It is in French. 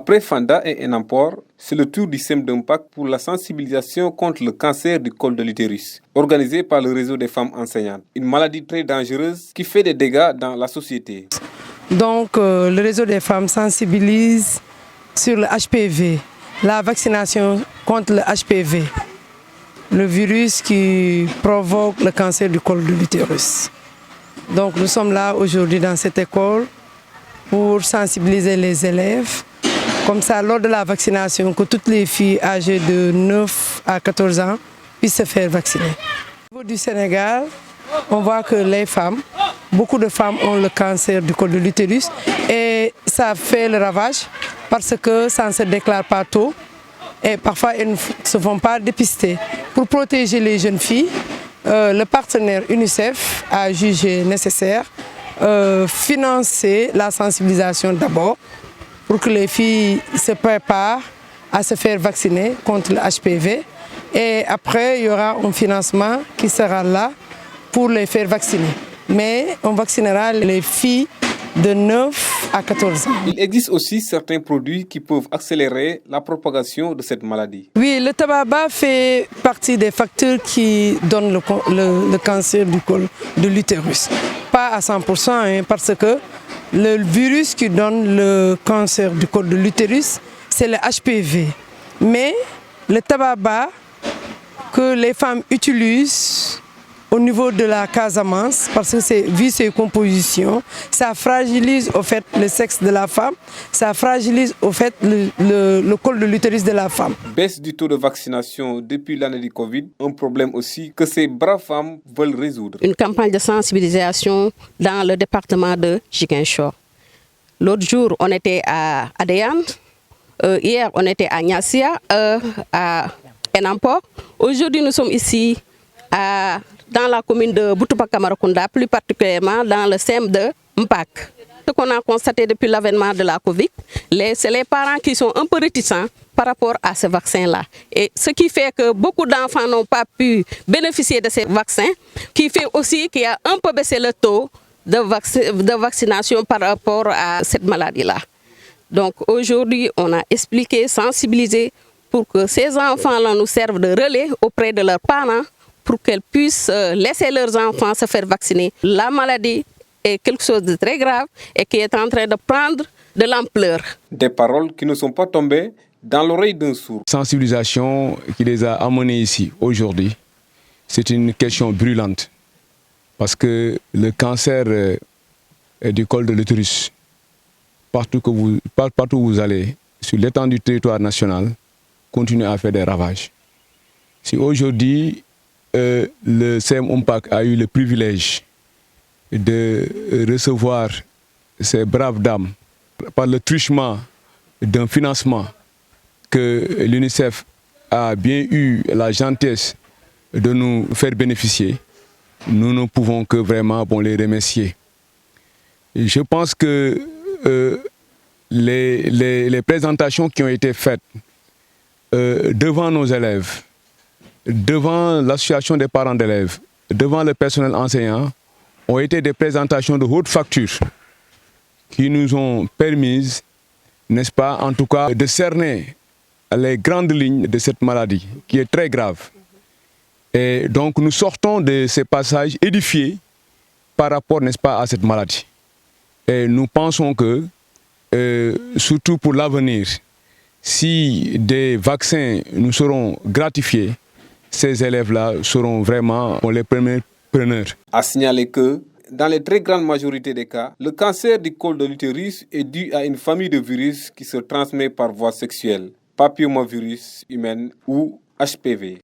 Après Fanda et Enampor, c'est le tour du SEM d'Impact pour la sensibilisation contre le cancer du col de l'utérus, organisé par le réseau des femmes enseignantes. Une maladie très dangereuse qui fait des dégâts dans la société. Donc, le réseau des femmes sensibilise sur le HPV, la vaccination contre le HPV, le virus qui provoque le cancer du col de l'utérus. Donc, nous sommes là aujourd'hui dans cette école pour sensibiliser les élèves. Comme ça, lors de la vaccination, que toutes les filles âgées de 9 à 14 ans puissent se faire vacciner. Au niveau du Sénégal, on voit que les femmes, beaucoup de femmes ont le cancer du col de l'utérus et ça fait le ravage parce que ça ne se déclare pas tôt et parfois elles ne se font pas dépister. Pour protéger les jeunes filles, le partenaire UNICEF a jugé nécessaire financer la sensibilisation d'abord pour que les filles se préparent à se faire vacciner contre le HPV et après il y aura un financement qui sera là pour les faire vacciner. Mais on vaccinera les filles de 9 à 14 ans. Il existe aussi certains produits qui peuvent accélérer la propagation de cette maladie. Oui, le tabac fait partie des facteurs qui donnent le cancer du col de l'utérus. Pas à 100%, hein, parce que le virus qui donne le cancer du col de l'utérus, c'est le HPV. Mais le tabac que les femmes utilisent au niveau de la Casamance, parce que c'est vu ses compositions, ça fragilise au fait le sexe de la femme, ça fragilise au fait le col de l'utérus de la femme. Baisse du taux de vaccination depuis l'année du Covid, un problème aussi que ces braves femmes veulent résoudre. Une campagne de sensibilisation dans le département de Ziguinchor. L'autre jour, on était à Adéane, hier on était à Niassia, à Enampor. Aujourd'hui, nous sommes ici dans la commune de Boutoupa-Kamarakunda, plus particulièrement dans le SEM de Mpac. Ce qu'on a constaté depuis l'avènement de la Covid, c'est les parents qui sont un peu réticents par rapport à ce vaccin-là. Et ce qui fait que beaucoup d'enfants n'ont pas pu bénéficier de ces vaccins, qui fait aussi qu'il y a un peu baissé le taux de vaccination par rapport à cette maladie-là. Donc aujourd'hui, on a expliqué, sensibilisé pour que ces enfants-là nous servent de relais auprès de leurs parents, pour qu'elles puissent laisser leurs enfants se faire vacciner. La maladie est quelque chose de très grave et qui est en train de prendre de l'ampleur. Des paroles qui ne sont pas tombées dans l'oreille d'un sourd. La sensibilisation qui les a amenés ici aujourd'hui, c'est une question brûlante. Parce que le cancer du col de l'utérus, partout où vous allez, sur l'étendue du territoire national, continue à faire des ravages. Si aujourd'hui, le SEM Mpac a eu le privilège de recevoir ces braves dames par le truchement d'un financement que l'UNICEF a bien eu la gentillesse de nous faire bénéficier, nous ne pouvons que vraiment les remercier. Et je pense que les présentations qui ont été faites devant nos élèves, devant l'association des parents d'élèves, devant le personnel enseignant, ont été des présentations de haute facture qui nous ont permis, n'est-ce pas, en tout cas, de cerner les grandes lignes de cette maladie qui est très grave. Et donc nous sortons de ces passages édifiés par rapport, n'est-ce pas, à cette maladie. Et nous pensons que, surtout pour l'avenir, si des vaccins nous seront gratifiés, ces élèves-là seront vraiment les premiers preneurs. À signaler que, dans les très grandes majorités des cas, le cancer du col de l'utérus est dû à une famille de virus qui se transmet par voie sexuelle, papillomavirus humain ou HPV.